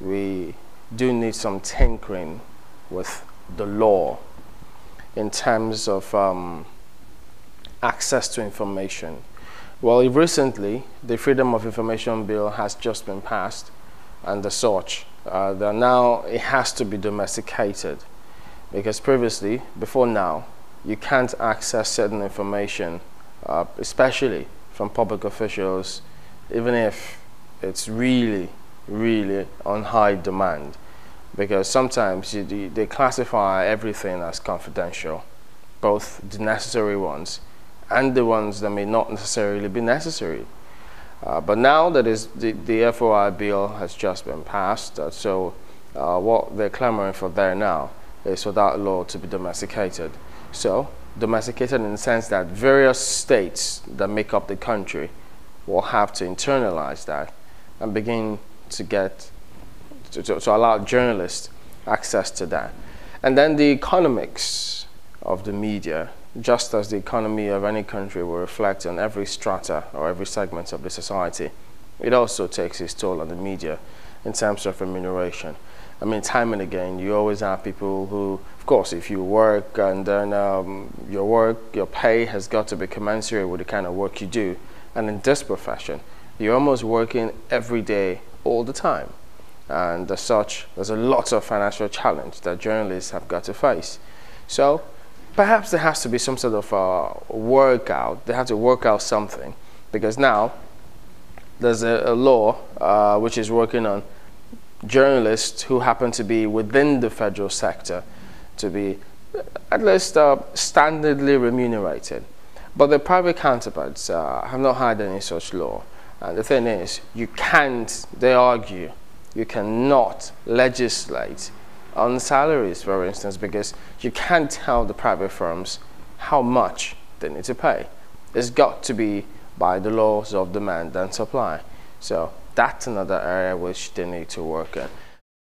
we do need some tinkering with the law in terms of access to information. Well, recently, the Freedom of Information Bill has just been passed, and as such, that now it has to be domesticated, because previously, before now, you can't access certain information, especially from public officials, even if it's really, really on high demand, because sometimes they classify everything as confidential, both the necessary ones and the ones that may not necessarily be necessary. But now that the FOI bill has just been passed, so what they're clamoring for there now is for that law to be domesticated. So, domesticated in the sense that various states that make up the country will have to internalize that and begin to get to allow journalists access to that. And then the economics of the media, just as the economy of any country will reflect on every strata or every segment of the society, it also takes its toll on the media in terms of remuneration. I mean, time and again, you always have people who, of course, if you work and then your pay has got to be commensurate with the kind of work you do. And in this profession, you're almost working every day, all the time. And as such, there's a lot of financial challenge that journalists have got to face. So perhaps there has to be some sort of workout. They have to work out something, because now there's a law which is working on journalists who happen to be within the federal sector to be at least standardly remunerated. But the private counterparts have not had any such law. And the thing is, you can't, they argue, you cannot legislate on salaries, for instance, because you can't tell the private firms how much they need to pay. It's got to be by the laws of demand and supply. So that's another area which they need to work on.